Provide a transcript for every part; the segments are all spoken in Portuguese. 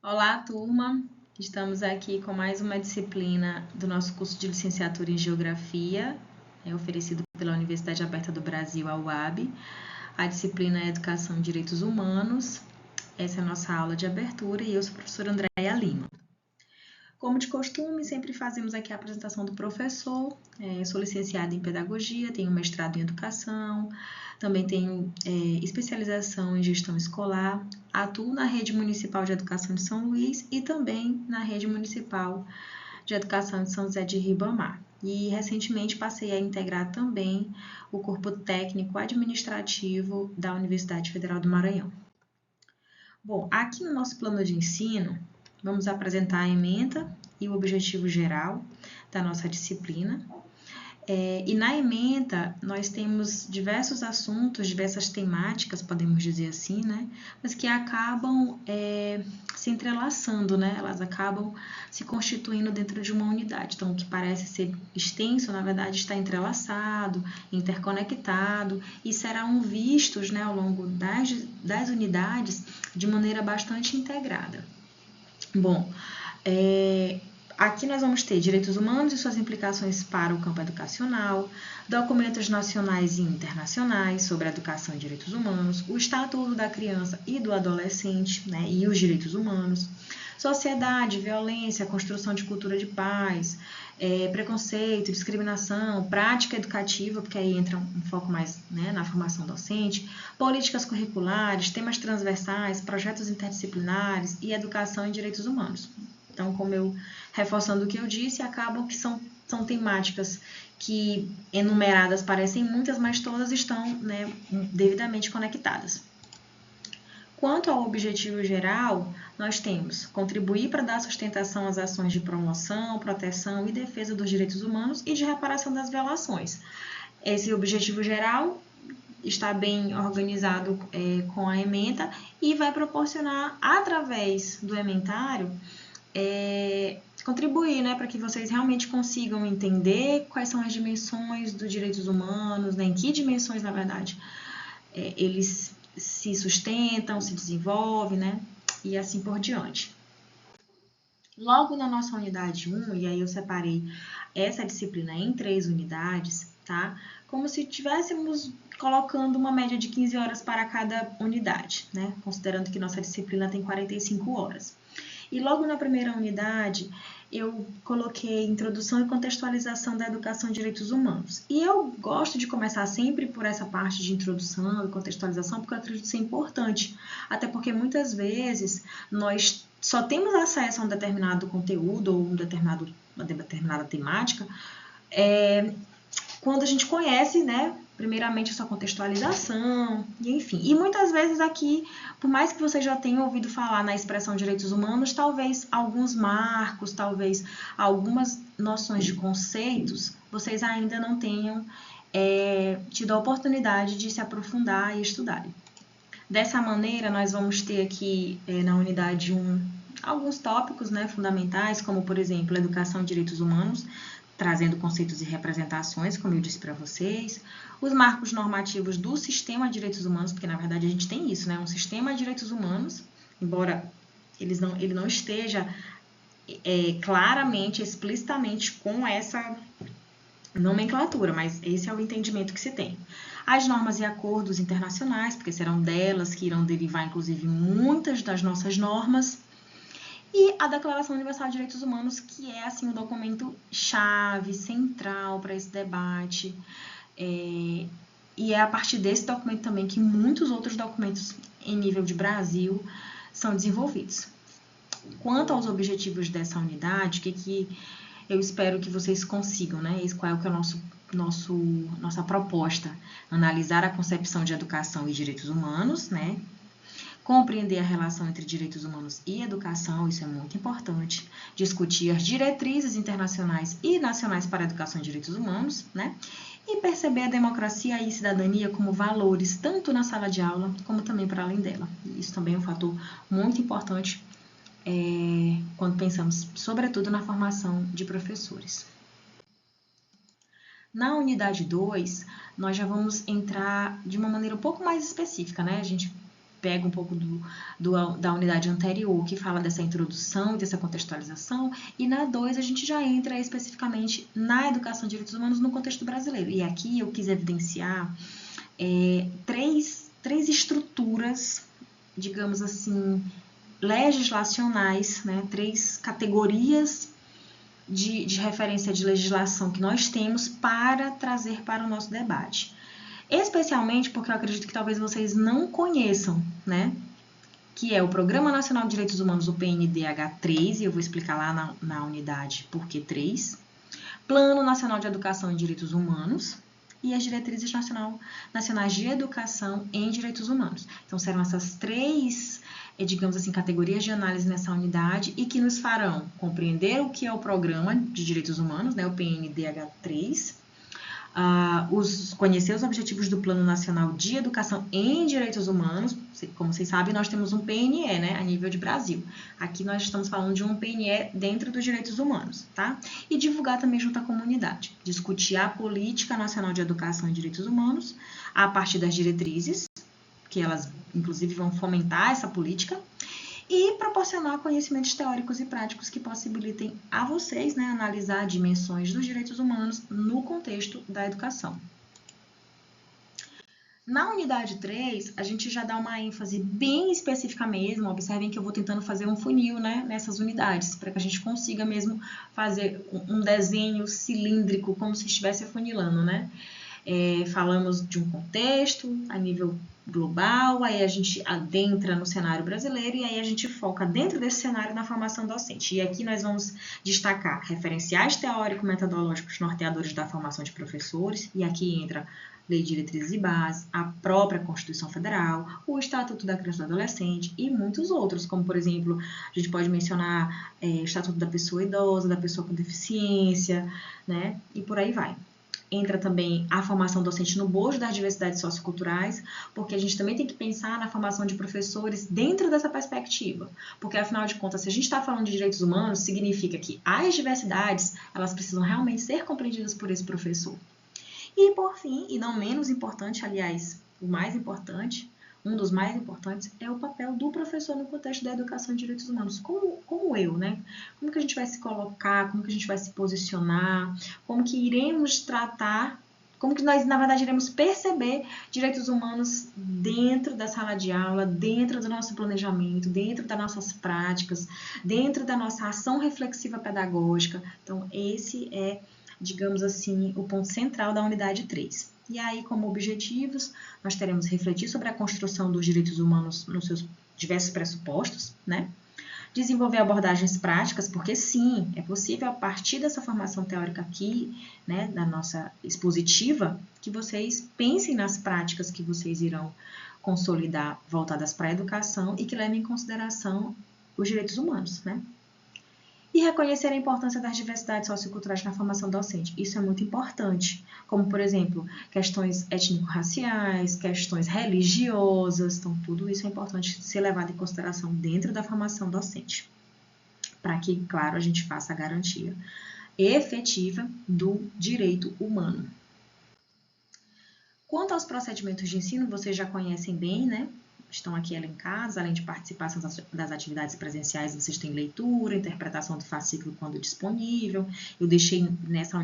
Olá, turma! Estamos aqui com mais uma disciplina do nosso curso de licenciatura em Geografia, oferecido pela Universidade Aberta do Brasil, a UAB. A disciplina é Educação e Direitos Humanos. Essa é a nossa aula de abertura e eu sou a professora Andréia Lima. Como de costume, sempre fazemos aqui a apresentação do professor. Sou licenciada em Pedagogia, tenho mestrado em Educação, também tenho especialização em Gestão Escolar, atuo na Rede Municipal de Educação de São Luís e também na Rede Municipal de Educação de São José de Ribamar. E recentemente passei a integrar também o corpo técnico administrativo da Universidade Federal do Maranhão. Bom, aqui no nosso plano de ensino, vamos apresentar a ementa e o objetivo geral da nossa disciplina. E na ementa, nós temos diversos assuntos, diversas temáticas, podemos dizer assim, né? Mas que acabam se entrelaçando, né? Elas acabam se constituindo dentro de uma unidade. Então, o que parece ser extenso, na verdade, está entrelaçado, interconectado e serão vistos, né, ao longo das unidades de maneira bastante integrada. Bom, aqui nós vamos ter direitos humanos e suas implicações para o campo educacional, documentos nacionais e internacionais sobre a educação e direitos humanos, o Estatuto da Criança e do Adolescente, né, e os direitos humanos, sociedade, violência, construção de cultura de paz, preconceito, discriminação, prática educativa, porque aí entra um foco mais, né, na formação docente, políticas curriculares, temas transversais, projetos interdisciplinares e educação e direitos humanos. Então, como eu, reforçando o que eu disse, acabam que são temáticas que enumeradas parecem muitas, mas todas estão, né, devidamente conectadas. Quanto ao objetivo geral, nós temos contribuir para dar sustentação às ações de promoção, proteção e defesa dos direitos humanos e de reparação das violações. Esse objetivo geral está bem organizado com a ementa e vai proporcionar, através do ementário, contribuir, né, para que vocês realmente consigam entender quais são as dimensões dos direitos humanos, né, em que dimensões, na verdade, eles se sustentam, se desenvolvem, né, e assim por diante. Logo na nossa unidade 1, e aí eu separei essa disciplina em 3 unidades, tá? Como se estivéssemos colocando uma média de 15 horas para cada unidade, né? Considerando que nossa disciplina tem 45 horas. E logo na primeira unidade, eu coloquei introdução e contextualização da educação e direitos humanos. E eu gosto de começar sempre por essa parte de introdução e contextualização, porque eu acredito ser importante. Até porque muitas vezes nós só temos acesso a um determinado conteúdo ou uma determinada temática quando a gente conhece, né, primeiramente a sua contextualização, e enfim. E muitas vezes aqui, por mais que você já tenha ouvido falar na expressão direitos humanos, talvez alguns marcos, talvez algumas noções de conceitos, vocês ainda não tenham tido a oportunidade de se aprofundar e estudar. Dessa maneira, nós vamos ter aqui na unidade 1 alguns tópicos, né, fundamentais, como, por exemplo, educação e direitos humanos, trazendo conceitos e representações, como eu disse para vocês, os marcos normativos do sistema de direitos humanos, porque na verdade a gente tem isso, né? Um sistema de direitos humanos, embora ele não esteja claramente, explicitamente com essa nomenclatura, mas esse é o entendimento que se tem. As normas e acordos internacionais, porque serão delas que irão derivar, inclusive, muitas das nossas normas, e a Declaração Universal de Direitos Humanos, que é assim o documento chave, central para esse debate. E é a partir desse documento também que muitos outros documentos em nível de Brasil são desenvolvidos. Quanto aos objetivos dessa unidade, o que eu espero que vocês consigam, né? Qual é nossa proposta? Analisar a concepção de educação e direitos humanos, né? Compreender a relação entre direitos humanos e educação, isso é muito importante. Discutir as diretrizes internacionais e nacionais para a educação e direitos humanos, né? E perceber a democracia e cidadania como valores, tanto na sala de aula, como também para além dela. Isso também é um fator muito importante quando pensamos, sobretudo, na formação de professores. Na unidade 2, nós já vamos entrar de uma maneira um pouco mais específica, né? A gente pega um pouco da unidade anterior, que fala dessa introdução, dessa contextualização, e na 2 a gente já entra especificamente na educação de direitos humanos no contexto brasileiro. E aqui eu quis evidenciar três estruturas, digamos assim, legislacionais, né? 3 categorias de referência de legislação que nós temos para trazer para o nosso debate. Especialmente porque eu acredito que talvez vocês não conheçam, né? Que é o Programa Nacional de Direitos Humanos, o PNDH3, e eu vou explicar lá na unidade por que 3. Plano Nacional de Educação em Direitos Humanos e as Diretrizes Nacionais de Educação em Direitos Humanos. Então, serão essas 3, digamos assim, categorias de análise nessa unidade e que nos farão compreender o que é o Programa de Direitos Humanos, né, o PNDH3, conhecer os objetivos do Plano Nacional de Educação em Direitos Humanos. Como vocês sabem, nós temos um PNE, né, a nível de Brasil. Aqui nós estamos falando de um PNE dentro dos direitos humanos, tá? E divulgar também junto à comunidade. Discutir a Política Nacional de Educação em Direitos Humanos a partir das diretrizes, que elas, inclusive, vão fomentar essa política, e proporcionar conhecimentos teóricos e práticos que possibilitem a vocês, né, analisar dimensões dos direitos humanos no contexto da educação. Na unidade 3, a gente já dá uma ênfase bem específica mesmo. Observem que eu vou tentando fazer um funil, né, nessas unidades, para que a gente consiga mesmo fazer um desenho cilíndrico, como se estivesse afunilando, né? Falamos de um contexto a nível global, aí a gente adentra no cenário brasileiro e aí a gente foca dentro desse cenário na formação docente. E aqui nós vamos destacar referenciais teórico-metodológicos norteadores da formação de professores, e aqui entra Lei de Diretrizes e Bases, a própria Constituição Federal, o Estatuto da Criança e do Adolescente e muitos outros, como, por exemplo, a gente pode mencionar o Estatuto da Pessoa Idosa, da Pessoa com Deficiência, né? E por aí vai. Entra também a formação docente no bojo das diversidades socioculturais, porque a gente também tem que pensar na formação de professores dentro dessa perspectiva. Porque, afinal de contas, se a gente está falando de direitos humanos, significa que as diversidades, elas precisam realmente ser compreendidas por esse professor. E, por fim, e não menos importante, aliás, o mais importante, um dos mais importantes, é o papel do professor no contexto da educação de direitos humanos, como eu, né? Como que a gente vai se colocar, como que a gente vai se posicionar, como que iremos tratar, como que nós, na verdade, iremos perceber direitos humanos dentro da sala de aula, dentro do nosso planejamento, dentro das nossas práticas, dentro da nossa ação reflexiva pedagógica. Então, esse é, digamos assim, o ponto central da unidade 3. E aí, como objetivos, nós teremos refletir sobre a construção dos direitos humanos nos seus diversos pressupostos, né? Desenvolver abordagens práticas, porque sim, é possível, a partir dessa formação teórica aqui, né, da nossa expositiva, que vocês pensem nas práticas que vocês irão consolidar voltadas para a educação e que levem em consideração os direitos humanos, né? E reconhecer a importância das diversidades socioculturais na formação docente. Isso é muito importante, como, por exemplo, questões étnico-raciais, questões religiosas, então tudo isso é importante ser levado em consideração dentro da formação docente, para que, claro, a gente faça a garantia efetiva do direito humano. Quanto aos procedimentos de ensino, vocês já conhecem bem, né? Estão aqui elencados, além de participação das atividades presenciais, vocês têm leitura, interpretação do fascículo quando disponível. Eu deixei nessa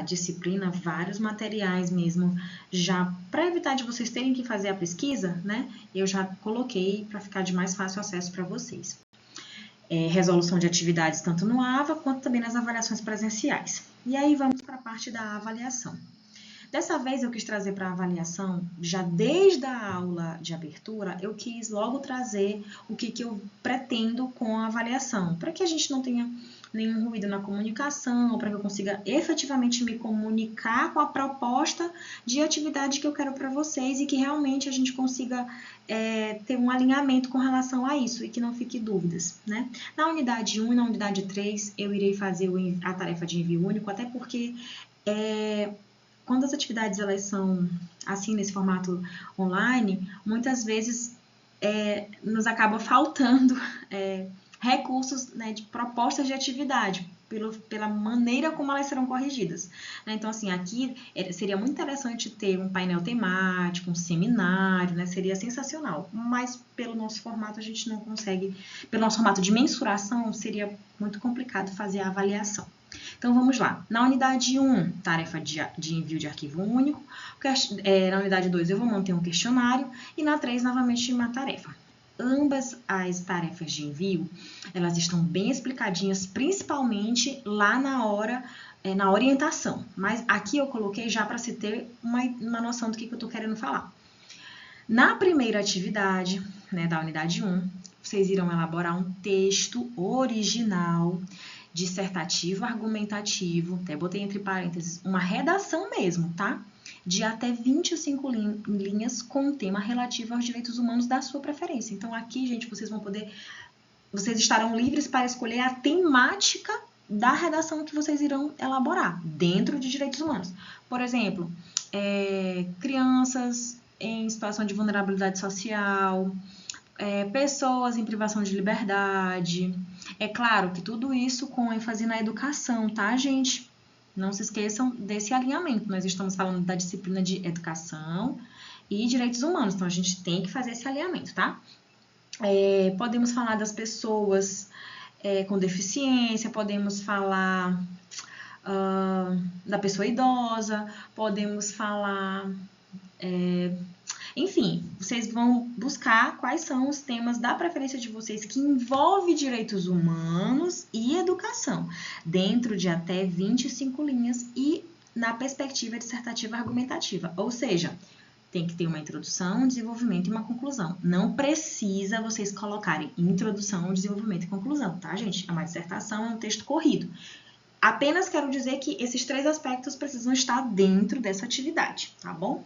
disciplina, vários materiais mesmo, já para evitar de vocês terem que fazer a pesquisa, né? Eu já coloquei para ficar de mais fácil acesso para vocês. Resolução de atividades tanto no AVA quanto também nas avaliações presenciais. E aí vamos para a parte da avaliação. Dessa vez eu quis trazer para a avaliação, já desde a aula de abertura, eu quis logo trazer o que eu pretendo com a avaliação, para que a gente não tenha nenhum ruído na comunicação, para que eu consiga efetivamente me comunicar com a proposta de atividade que eu quero para vocês e que realmente a gente consiga ter um alinhamento com relação a isso e que não fique dúvidas, né? Na unidade 1 e na unidade 3 eu irei fazer a tarefa de envio único, até porque quando as atividades elas são assim, nesse formato online, muitas vezes nos acaba faltando recursos, né, de propostas de atividade. pela maneira como elas serão corrigidas. Né? Então, assim, aqui seria muito interessante ter um painel temático, um seminário, né? Seria sensacional. Mas pelo nosso formato a gente não consegue, pelo nosso formato de mensuração, seria muito complicado fazer a avaliação. Então, vamos lá. Na unidade 1, tarefa de envio de arquivo único. Na unidade 2, eu vou manter um questionário. E na 3, novamente, uma tarefa. Ambas as tarefas de envio, elas estão bem explicadinhas, principalmente lá na hora, na orientação. Mas aqui eu coloquei já para se ter uma noção do que eu estou querendo falar. Na primeira atividade, né, da unidade 1, vocês irão elaborar um texto original, dissertativo, argumentativo, até botei entre parênteses, uma redação mesmo, tá? De até 25 linhas com um tema relativo aos direitos humanos da sua preferência. Então, aqui, gente, vocês estarão livres para escolher a temática da redação que vocês irão elaborar dentro de direitos humanos. Por exemplo, crianças em situação de vulnerabilidade social, pessoas em privação de liberdade. É claro que tudo isso com ênfase na educação, tá, gente? Não se esqueçam desse alinhamento. Nós estamos falando da disciplina de educação e direitos humanos, então a gente tem que fazer esse alinhamento, tá? Podemos falar das pessoas com deficiência, podemos falar da pessoa idosa, podemos falar... Enfim, vocês vão buscar quais são os temas da preferência de vocês que envolvem direitos humanos e educação, dentro de até 25 linhas e na perspectiva dissertativa argumentativa. Ou seja, tem que ter uma introdução, um desenvolvimento e uma conclusão. Não precisa vocês colocarem introdução, desenvolvimento e conclusão, tá, gente? Uma dissertação é um texto corrido. Apenas quero dizer que esses 3 aspectos precisam estar dentro dessa atividade, tá bom?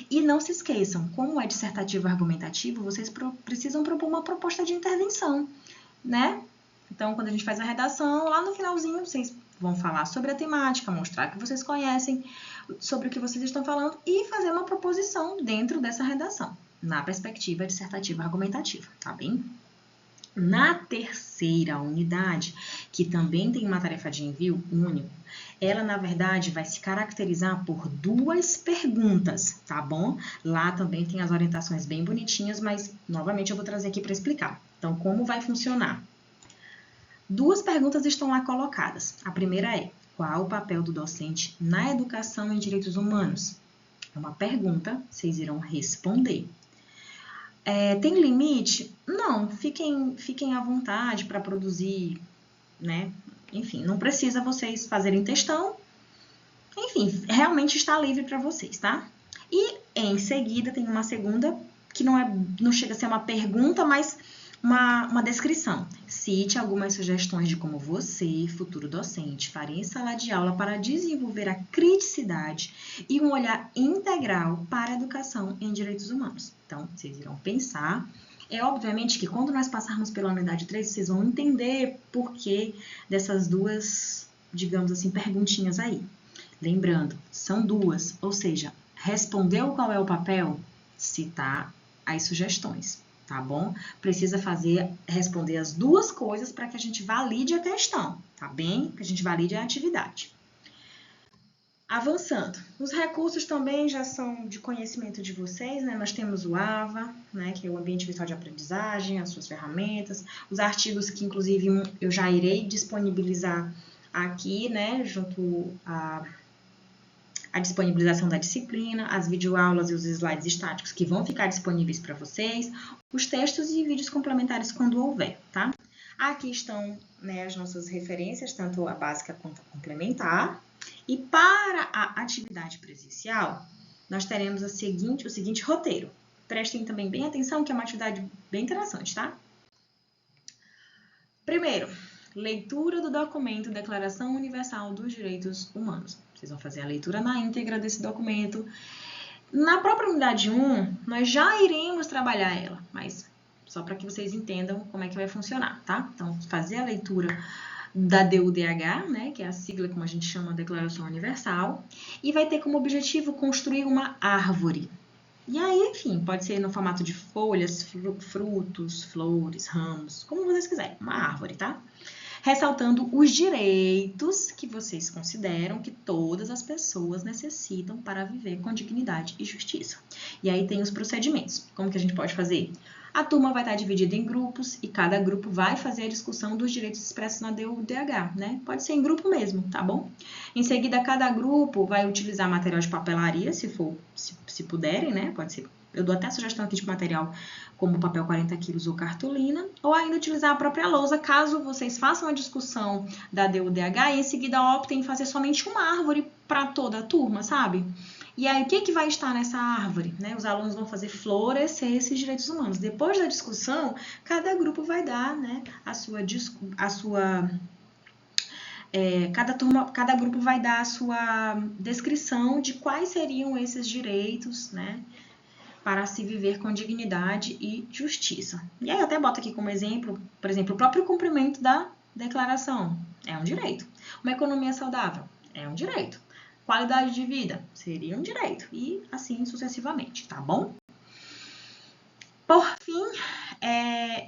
E não se esqueçam, como é dissertativo argumentativo, vocês precisam propor uma proposta de intervenção, né? Então, quando a gente faz a redação, lá no finalzinho, vocês vão falar sobre a temática, mostrar que vocês conhecem sobre o que vocês estão falando e fazer uma proposição dentro dessa redação, na perspectiva dissertativa argumentativa, tá bem? Na terceira unidade, que também tem uma tarefa de envio único, ela, na verdade, vai se caracterizar por 2 perguntas, tá bom? Lá também tem as orientações bem bonitinhas, mas, novamente, eu vou trazer aqui para explicar. Então, como vai funcionar? 2 perguntas estão lá colocadas. A primeira é: qual o papel do docente na educação em direitos humanos? É uma pergunta, vocês irão responder. Tem limite? Não, fiquem à vontade para produzir, né? Enfim, não precisa vocês fazerem textão. Enfim, realmente está livre para vocês, tá? E em seguida tem uma segunda que não chega a ser uma pergunta, mas uma descrição. Cite algumas sugestões de como você, futuro docente, faria em sala de aula para desenvolver a criticidade e um olhar integral para a educação em direitos humanos. Então, vocês irão pensar. Obviamente que quando nós passarmos pela unidade 3, vocês vão entender por que dessas 2, digamos assim, perguntinhas aí. Lembrando, são 2, ou seja, respondeu qual é o papel? Citar as sugestões. Tá bom? Precisa responder as 2 coisas para que a gente valide a questão, tá bem? Que a gente valide a atividade. Avançando, os recursos também já são de conhecimento de vocês, né? Nós temos o AVA, né? Que é o Ambiente Virtual de Aprendizagem, as suas ferramentas, os artigos que, inclusive, eu já irei disponibilizar aqui, né? Junto a disponibilização da disciplina, as videoaulas e os slides estáticos que vão ficar disponíveis para vocês, os textos e vídeos complementares quando houver, tá? Aqui estão, né, as nossas referências, tanto a básica quanto a complementar. E para a atividade presencial, nós teremos o seguinte roteiro. Prestem também bem atenção, que é uma atividade bem interessante, tá? Primeiro, leitura do documento Declaração Universal dos Direitos Humanos. Vocês vão fazer a leitura na íntegra desse documento. Na própria unidade 1, nós já iremos trabalhar ela, mas só para que vocês entendam como é que vai funcionar, tá? Então, fazer a leitura da DUDH, né, que é a sigla como a gente chama Declaração Universal, e vai ter como objetivo construir uma árvore. E aí, enfim, pode ser no formato de folhas, frutos, flores, ramos, como vocês quiserem, uma árvore, tá? ressaltando os direitos que vocês consideram que todas as pessoas necessitam para viver com dignidade e justiça. E aí tem os procedimentos. Como que a gente pode fazer? A turma vai estar dividida em grupos e cada grupo vai fazer a discussão dos direitos expressos na DUDH, né? Pode ser em grupo mesmo, tá bom? Em seguida, cada grupo vai utilizar material de papelaria, se puderem, né? Pode ser. Eu dou até a sugestão aqui de material como papel 40 quilos ou cartolina, ou ainda utilizar a própria lousa, caso vocês façam a discussão da DUDH e em seguida optem em fazer somente uma árvore para toda a turma, sabe? E aí, o que vai estar nessa árvore? Né? Os alunos vão fazer florescer esses direitos humanos. Depois da discussão, cada grupo vai dar, né, cada grupo vai dar a sua descrição de quais seriam esses direitos, né, para se viver com dignidade e justiça. E aí eu até boto aqui como exemplo, por exemplo, o próprio cumprimento da declaração é um direito. Uma economia saudável é um direito. Qualidade de vida seria um direito. E assim sucessivamente, tá bom? Por fim,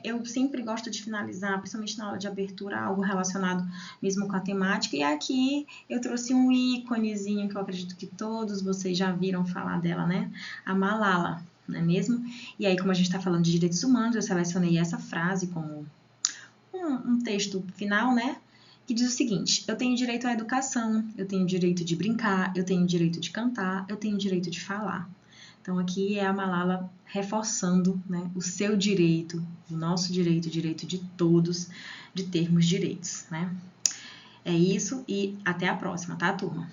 eu sempre gosto de finalizar, principalmente na aula de abertura, algo relacionado mesmo com a temática. E aqui eu trouxe um íconezinho que eu acredito que todos vocês já viram falar dela, né? A Malala, não é mesmo? E aí, como a gente está falando de direitos humanos, eu selecionei essa frase como um texto final, né? Que diz o seguinte: eu tenho direito à educação, eu tenho direito de brincar, eu tenho direito de cantar, eu tenho direito de falar. Então, aqui é a Malala reforçando, né, o seu direito, o nosso direito, o direito de todos, de termos direitos, né? É isso e até a próxima, tá, turma?